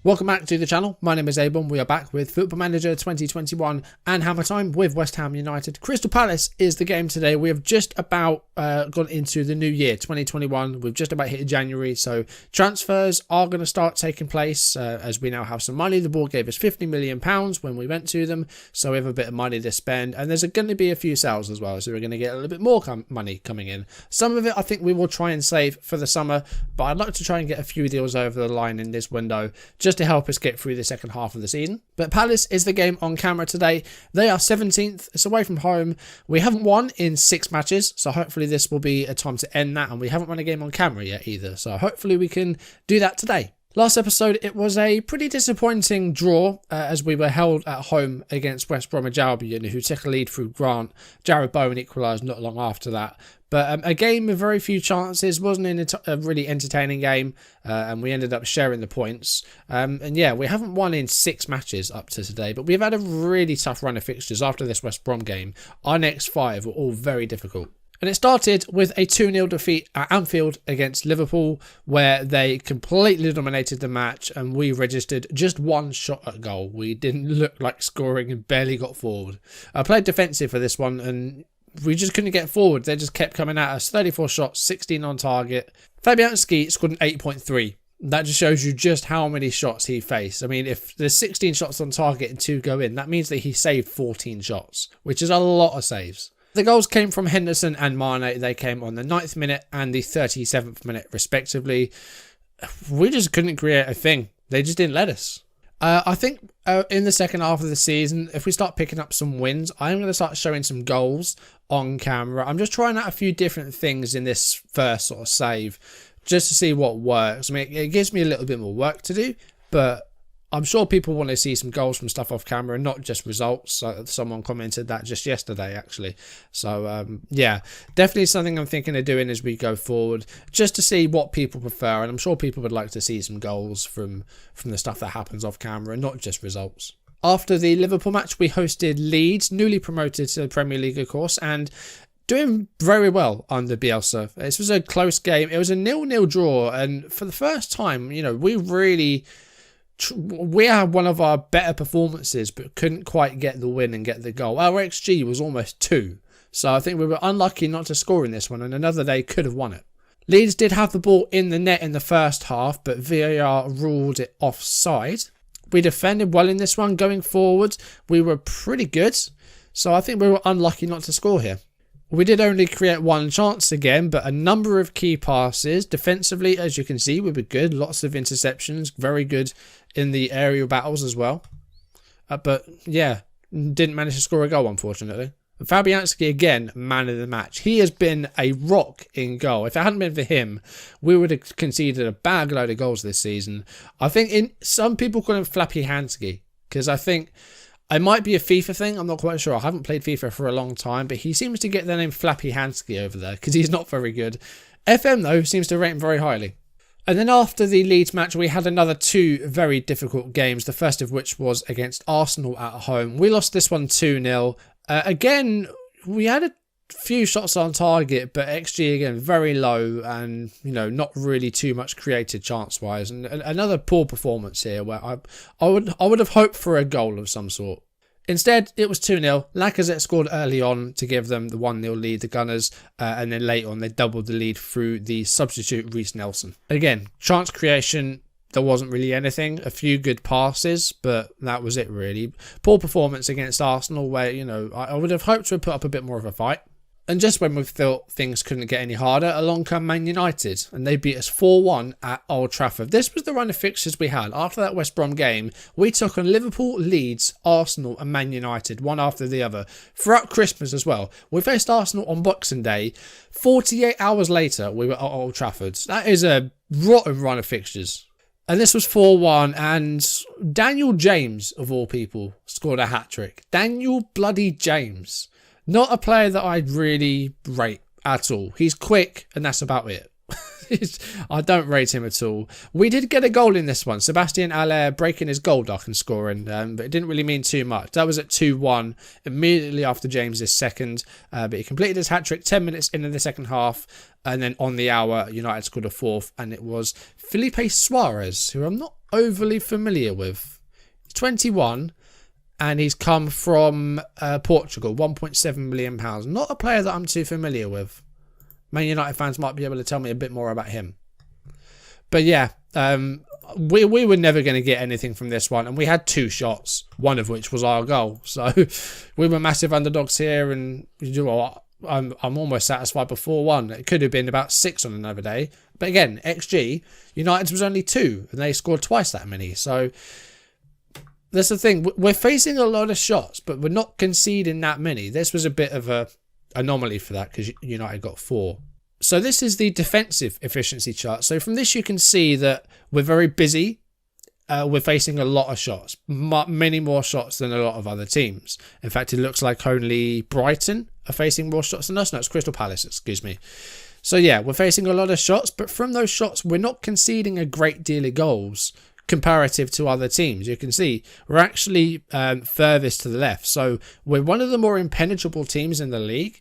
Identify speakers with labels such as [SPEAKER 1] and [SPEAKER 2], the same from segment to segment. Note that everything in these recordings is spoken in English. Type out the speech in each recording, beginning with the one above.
[SPEAKER 1] Welcome back to the channel. My name is a-bomb. We are back with Football Manager 2021 and Hammer Time with West Ham United. Crystal Palace is the game today. We have just about gone into the new year, 2021. We've just about hit January, so transfers are going to start taking place as we now have some money. The board gave us £50 million when we went to them, so we have a bit of money to spend, and there's going to be a few sales as well, so we're going to get a little bit more money coming in. Some of it I think we will try and save for the summer, but I'd like to try and get a few deals over the line in this window, just to help us get through the second half of the season. But Palace is the game on camera today. They are 17th. It's away from home. We haven't won in 6 matches, so hopefully this will be a time to end that, and we haven't won a game on camera yet either, so hopefully we can do that today. Last episode, it was a pretty disappointing draw as we were held at home against West Bromwich Albion, who took a lead through Grant. Jared Bowen equalised not long after that. But a game with very few chances, wasn't a really entertaining game, and we ended up sharing the points. And yeah, we haven't won in 6 matches up to today, but we've had a really tough run of fixtures after this West Brom game. Our next 5 were all very difficult. And it started with a 2-0 defeat at Anfield against Liverpool, where they completely dominated the match and we registered just 1 shot at goal. We didn't look like scoring and barely got forward. I played defensive for this one and we just couldn't get forward. They just kept coming at us. 34 shots, 16 on target. Fabianski scored an 8.3. That just shows you just how many shots he faced. I mean, if there's 16 shots on target and 2 go in, that means that he saved 14 shots, which is a lot of saves. The goals came from Henderson and Mane. They came on the 9th minute and the 37th minute, respectively. We just couldn't create a thing. They just didn't let us. I think in the second half of the season, if we start picking up some wins, I'm going to start showing some goals on camera. I'm just trying out a few different things in this first sort of save, just to see what works. I mean, it gives me a little bit more work to do, but I'm sure people want to see some goals from stuff off camera and not just results. Someone commented that just yesterday, actually. So, yeah, definitely something I'm thinking of doing as we go forward, just to see what people prefer. And I'm sure people would like to see some goals from the stuff that happens off camera and not just results. After the Liverpool match, we hosted Leeds, newly promoted to the Premier League, of course, and doing very well under Bielsa. This was a close game. It was a 0-0 draw. And for the first time, you know, we had one of our better performances, but couldn't quite get the win and get the goal. Our XG was almost 2. So I think we were unlucky not to score in this one, and another day could have won it. Leeds did have the ball in the net in the first half, but VAR ruled it offside. We defended well in this one. Going forward, we were pretty good. So I think we were unlucky not to score here. We did only create 1 chance again, but a number of key passes. Defensively, as you can see, we were good. Lots of interceptions. Very good in the aerial battles as well. But yeah, didn't manage to score a goal, unfortunately. Fabianski, again, man of the match. He has been a rock in goal. If it hadn't been for him, we would have conceded a bag load of goals this season. I think some people call him Flappy Hansky, because I think it might be a FIFA thing. I'm not quite sure. I haven't played FIFA for a long time, but he seems to get the name Flappy Hansky over there because he's not very good. FM, though, seems to rate him very highly. And then after the Leeds match, we had another 2 very difficult games, the first of which was against Arsenal at home. We lost this one 2-0. Again, we had a few shots on target, but XG again very low and, you know, not really too much created chance-wise. And another poor performance here where I would have hoped for a goal of some sort. Instead, it was 2-0. Lacazette scored early on to give them the 1-0 lead, the Gunners, and then late on they doubled the lead through the substitute Reece Nelson. Again, chance creation, there wasn't really anything. A few good passes, but that was it really. Poor performance against Arsenal where, you know, I would have hoped to have put up a bit more of a fight. And just when we thought things couldn't get any harder, along come Man United, and they beat us 4-1 at Old Trafford. This was the run of fixtures we had. After that West Brom game, we took on Liverpool, Leeds, Arsenal and Man United, one after the other, throughout Christmas as well. We faced Arsenal on Boxing Day. 48 hours later, we were at Old Trafford. That is a rotten run of fixtures. And this was 4-1, and Daniel James, of all people, scored a hat-trick. Daniel bloody James. Not a player that I'd really rate at all. He's quick, and that's about it. I don't rate him at all. We did get a goal in this one. Sebastian Haller breaking his goal duck and scoring, but it didn't really mean too much. That was at 2-1 immediately after James's second, but he completed his hat-trick 10 minutes into the second half, and then on the hour, United scored a fourth, and it was Felipe Suarez, who I'm not overly familiar with. He's 21, and he's come from Portugal, £1.7 million. Not a player that I'm too familiar with. Man United fans might be able to tell me a bit more about him. But yeah, we were never going to get anything from this one. And we had 2 shots, one of which was our goal. So we were massive underdogs here. And you know what? I'm almost satisfied with 4-1. It could have been about 6 on another day. But again, XG, United's was only 2. And they scored twice that many. So that's the thing. We're facing a lot of shots, but we're not conceding that many. This was a bit of a anomaly for that because United got 4. So this is the defensive efficiency chart. So from this you can see that we're very busy. We're facing a lot of shots, many more shots than a lot of other teams. In fact, it looks like only Brighton are facing more shots than us. No, it's Crystal Palace, excuse me. So yeah, we're facing a lot of shots, but from those shots we're not conceding a great deal of goals comparative to other teams. You can see we're actually furthest to the left, so we're one of the more impenetrable teams in the league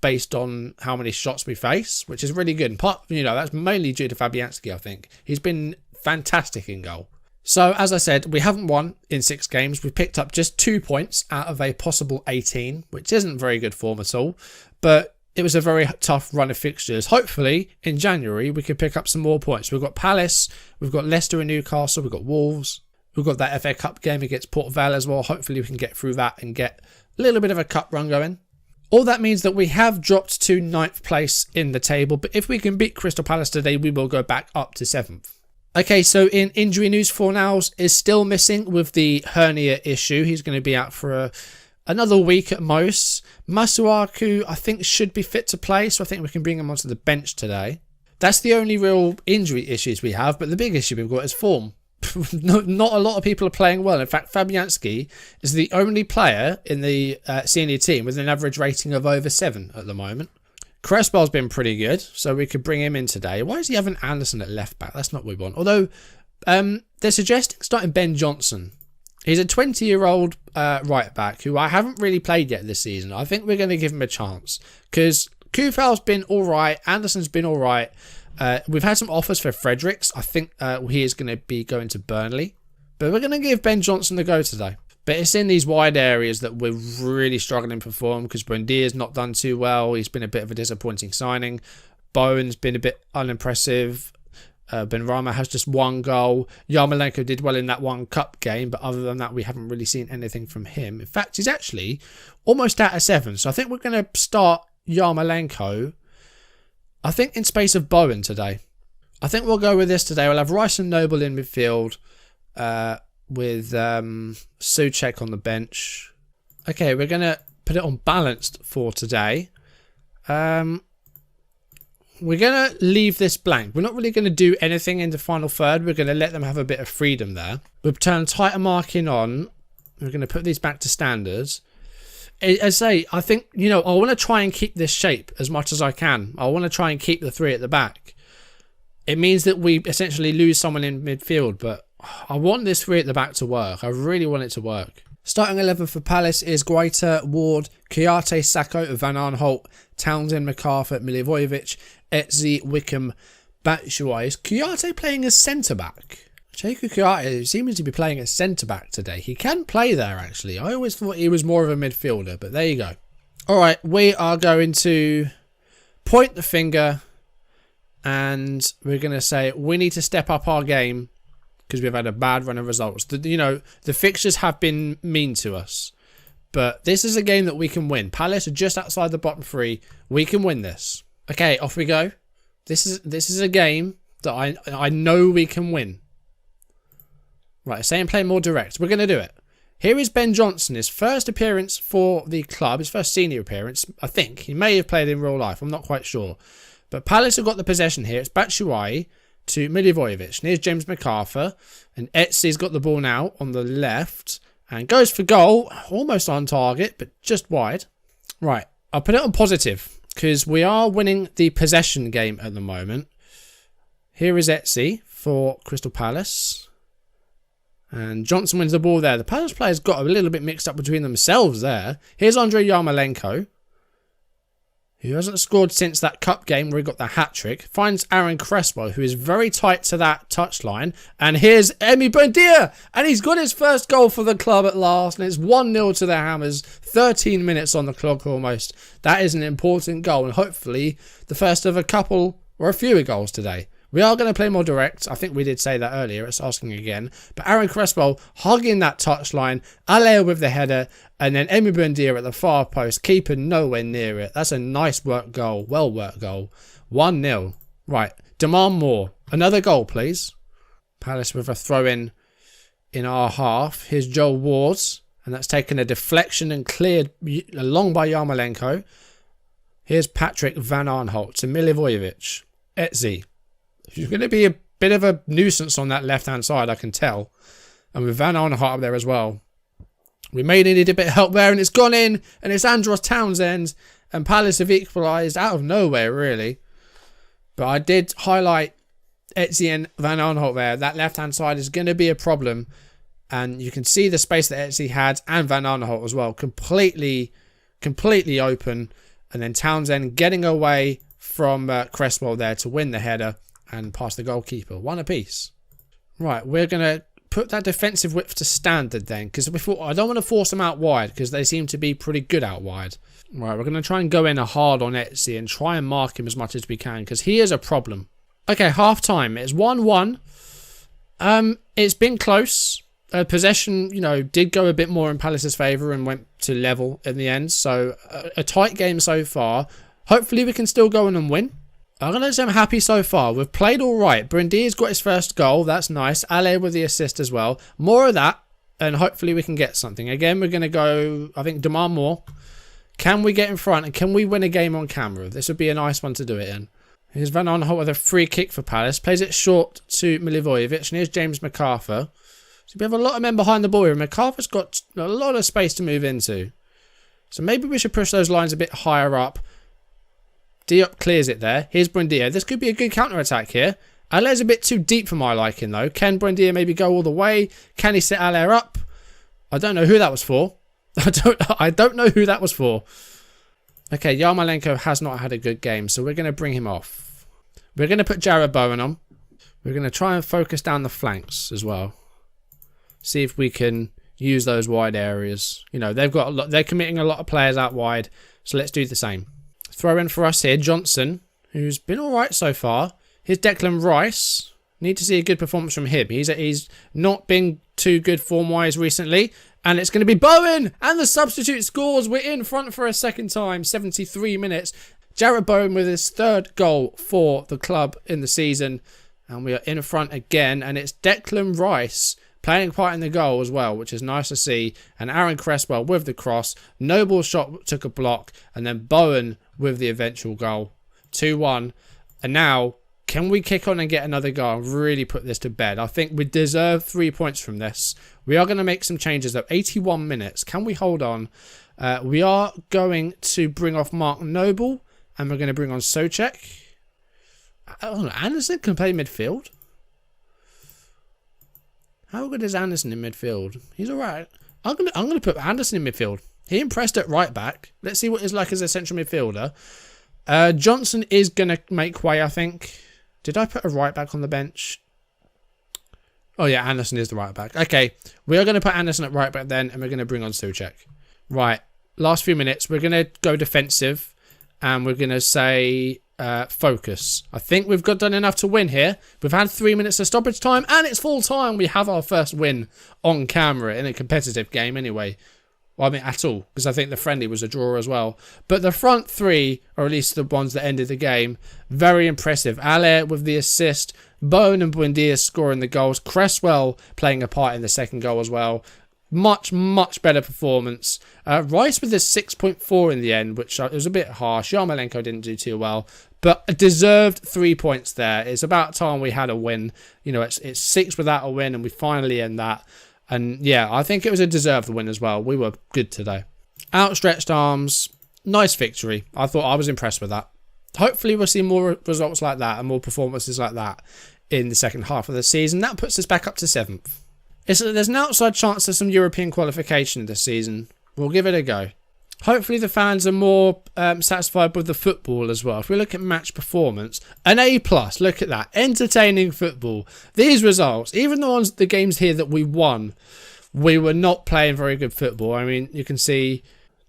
[SPEAKER 1] based on how many shots we face, which is really good. And that's mainly due to Fabianski. I think he's been fantastic in goal. So as I said, we haven't won in 6 games. We picked up just 2 points out of a possible 18, which isn't very good form at all, but it was a very tough run of fixtures. Hopefully, in January, we can pick up some more points. We've got Palace, we've got Leicester and Newcastle, we've got Wolves, we've got that FA Cup game against Port Vale as well. Hopefully, we can get through that and get a little bit of a cup run going. All that means that we have dropped to 9th place in the table, but if we can beat Crystal Palace today, we will go back up to 7th. Okay, so in injury news, Fornals is still missing with the hernia issue. He's going to be out for another week at most. Masuaku, I think, should be fit to play, so I think we can bring him onto the bench today. That's the only real injury issues we have, but the big issue we've got is form. Not a lot of people are playing well. In fact, Fabianski is the only player in the senior team with an average rating of over 7 at the moment. Crespel's been pretty good, so we could bring him in today. Why is he having Anderson at left back? That's not what we want. Although, they're suggesting starting Ben Johnson. He's a 20-year-old right back who I haven't really played yet this season. I think we're going to give him a chance because Kufal's been all right. Anderson's been all right. We've had some offers for Fredericks. I think he is going to be going to Burnley. But we're going to give Ben Johnson a go today. But it's in these wide areas that we're really struggling to perform because Buendia's not done too well. He's been a bit of a disappointing signing. Bowen's been a bit unimpressive. Benrahma has just 1 goal. Yarmolenko did well in that 1 cup game, but other than that, we haven't really seen anything from him. In fact, he's actually almost out of 7. So I think we're going to start Yarmolenko, I think, in space of Bowen today. I think we'll go with this today. We'll have Rice and Noble in midfield with Souček on the bench. Okay, we're going to put it on balanced for today. We're going to leave this blank. We're not really going to do anything in the final third. We're going to let them have a bit of freedom there. We'll turn tighter marking on. We're going to put these back to standards. As I say, I think, I want to try and keep this shape as much as I can. I want to try and keep the 3 at the back. It means that we essentially lose someone in midfield, but I want this 3 at the back to work. I really want it to work. Starting 11 for Palace is Guaita, Ward, Kouyaté, Sakho, Van Aanholt, Townsend, McArthur, Milivojevic, Eze, Wickham, Batshuayi. Is Kouyaté playing as centre-back? Cheikhou Kouyaté seems to be playing as centre-back today. He can play there, actually. I always thought he was more of a midfielder, but there you go. Alright, we are going to point the finger and we're going to say we need to step up our game because we've had a bad run of results. The fixtures have been mean to us, but this is a game that we can win. Palace are just outside the bottom 3. We can win this. Okay, off we go. This is a game that I know we can win. Right, say and play more direct. We're going to do it. Here is Ben Johnson, his first appearance for the club, his first senior appearance, I think. He may have played in real life, I'm not quite sure. But Palace have got the possession here. It's Batshuayi to Milivojevic. And here's James McArthur. And Etsy's got the ball now on the left. And goes for goal. Almost on target, but just wide. Right, I'll put it on positive. Because we are winning the possession game at the moment. Here is Etsy for Crystal Palace. And Johnson wins the ball there. The Palace players got a little bit mixed up between themselves there. Here's Andrei Yarmolenko, who hasn't scored since that cup game where he got the hat-trick. Finds Aaron Crespo, who is very tight to that touchline. And here's Emi Buendia. And he's got his first goal for the club at last. And it's 1-0 to the Hammers. 13 minutes on the clock almost. That is an important goal. And hopefully the first of a couple or a few goals today. We are going to play more direct. I think we did say that earlier. It's asking again. But Aaron Crespo hugging that touchline. Alea with the header. And then Emi Buendia at the far post. Keeper nowhere near it. That's a nice work goal. Well worked goal. 1-0. Right. Demand more. Another goal, please. Palace with a throw in our half. Here's Joel Wards. And that's taken a deflection and cleared along by Yarmolenko. Here's Patrick Van Aanholt to Milivojevic. Etsy. He's going to be a bit of a nuisance on that left-hand side, I can tell. And with Van Aanholt up there as well. We may need a bit of help there, and it's gone in. And it's Andros Townsend. And Palace have equalised out of nowhere, really. But I did highlight Etsy and Van Aanholt there. That left-hand side is going to be a problem. And you can see the space that Etsy had, and Van Aanholt as well. Completely open. And then Townsend getting away from Crespo there to win the header. And past the goalkeeper. One apiece. Right, we're going to put that defensive width to standard then. Because I don't want to force them out wide. Because they seem to be pretty good out wide. Right, we're going to try and go in hard on Etsy. And try and mark him as much as we can. Because he is a problem. Okay, half time. It's 1-1. It's been close. Possession, did go a bit more in Palace's favour. And went to level in the end. So, a tight game so far. Hopefully we can still go in and win. I'm going to say I'm happy so far. We've played all right. Buendia's got his first goal. That's nice. Ale with the assist as well. More of that. And hopefully we can get something. Again, we're going to go, I think, demand more. Can we get in front? And can we win a game on camera? This would be a nice one to do it in. Here's Van Aanholt with a free kick for Palace. Plays it short to Milivojevic. And here's James MacArthur. So we have a lot of men behind the ball here. MacArthur's got a lot of space to move into. So maybe we should push those lines a bit higher up. Diop clears it there. Here's Buendia. This could be a good counter-attack here. Aller's a bit too deep for my liking, though. Can Buendia maybe go all the way? Can he set Aller up? I don't know who that was for. I don't know who that was for. Okay, Yarmolenko has not had a good game, so we're going to bring him off. We're going to put Jared Bowen on. We're going to try and focus down the flanks as well. See if we can use those wide areas. They're committing a lot of players out wide, so let's do the same. Throw in for us here, Johnson, who's been alright so far. Here's Declan Rice. Need to see a good performance from him. He's not been too good form-wise recently. And it's going to be Bowen! And the substitute scores. We're in front for a second time. 73 minutes. Jared Bowen with his third goal for the club in the season. And we are in front again. And it's Declan Rice playing part in the goal as well, which is nice to see. And Aaron Cresswell with the cross. Noble shot took a block. And then Bowen with the eventual goal. 2-1. And now, can we kick on and get another goal and really put this to bed? I think we deserve 3 points from this. We are going to make some changes though. 81 minutes. Can we hold on? We are going to bring off Mark Noble. And we're going to bring on Souček. Anderson can play midfield. How good is Anderson in midfield? He's alright. I'm gonna put Anderson in midfield. He impressed at right back. Let's see what he's like as a central midfielder. Johnson is going to make way, I think. Did I put a right back on the bench? Oh yeah, Anderson is the right back. Okay, we are going to put Anderson at right back then, and we're going to bring on Souček. Right, last few minutes, we're going to go defensive, and we're going to say focus. I think we've done enough to win here. We've had 3 minutes of stoppage time, and it's full time. We have our first win on camera in a competitive game anyway. Well, I mean, at all, because I think the friendly was a draw as well. But the front three, or at least the ones that ended the game, very impressive. Aller with the assist, Bowen and Buendia scoring the goals, Cresswell playing a part in the second goal as well. Much, much better performance. Rice with a 6.4 in the end, which was a bit harsh. Yarmolenko didn't do too well, but deserved 3 points there. It's about time we had a win. It's 6 without a win, and we finally end that. And yeah, I think it was a deserved win as well. We were good today. Outstretched arms. Nice victory. I was impressed with that. hopefully we'll see more results like that and more performances like that in the second half of the season. That puts us back up to 7th. There's an outside chance of some European qualification this season. We'll give it a go. Hopefully the fans are more satisfied with the football as well. If we look at match performance, an A+, look at that. Entertaining football. These results, even the games here that we won, we were not playing very good football. I mean, you can see,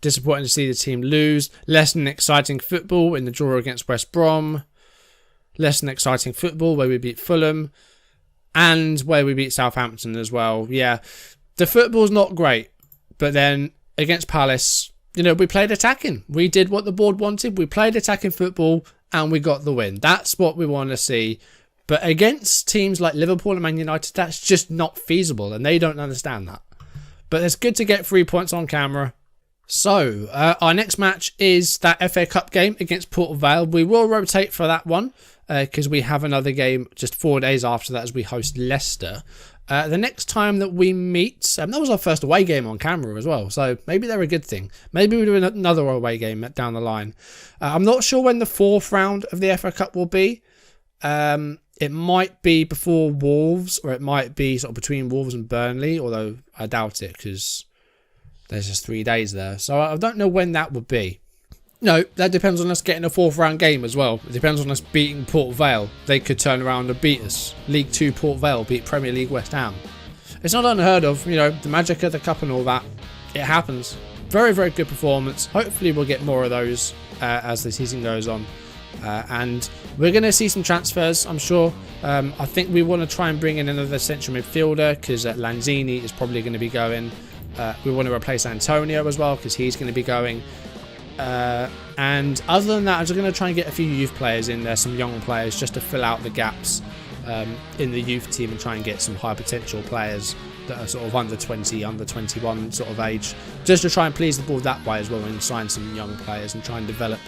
[SPEAKER 1] disappointing to see the team lose. Less than exciting football in the draw against West Brom. Less than exciting football where we beat Fulham. And where we beat Southampton as well. Yeah, the football's not great. But then against Palace, you know, we played attacking. We did what the board wanted. We played attacking football and we got the win. That's what we want to see. But against teams like Liverpool and Man United, that's just not feasible. And they don't understand that. But it's good to get 3 points on camera. So, our next match is that FA Cup game against Port Vale. We will rotate for that one. Because we have another game just 4 days after that as we host Leicester. The next time that we meet, that was our first away game on camera as well, so maybe they're a good thing. Maybe we'll do another away game down the line. I'm not sure when the 4th round of the FA Cup will be. It might be before Wolves, or it might be sort of between Wolves and Burnley, although I doubt it because there's just 3 days there. So I don't know when that would be. No, that depends on us getting a 4th round game as well. It depends on us beating Port Vale. They could turn around and beat us. League 2 Port Vale beat Premier League West Ham. It's not unheard of, you know, the magic of the cup and all that. It happens. Very, very good performance. Hopefully we'll get more of those as the season goes on. And we're going to see some transfers, I'm sure. I think we want to try and bring in another central midfielder because Lanzini is probably going to be going. We want to replace Antonio as well because he's going to be going. And other than that, I'm just going to try and get a few youth players in there, some young players, just to fill out the gaps in the youth team and try and get some high potential players that are sort of under 20, under 21 sort of age, just to try and please the board that way as well and sign some young players and try and develop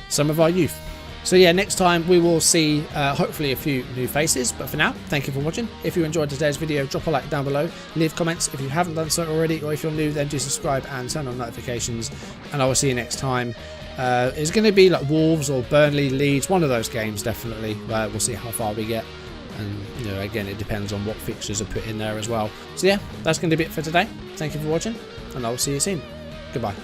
[SPEAKER 1] some of our youth. So yeah, next time we will see hopefully a few new faces, but for now, thank you for watching. If you enjoyed today's video, drop a like down below, leave comments if you haven't done so already, or if you're new, then do subscribe and turn on notifications, and I will see you next time. It's going to be like Wolves or Burnley, Leeds, one of those games definitely. We'll see how far we get, and you know, again, it depends on what fixtures are put in there as well. So yeah, that's going to be it for today. Thank you for watching, and I will see you soon. Goodbye.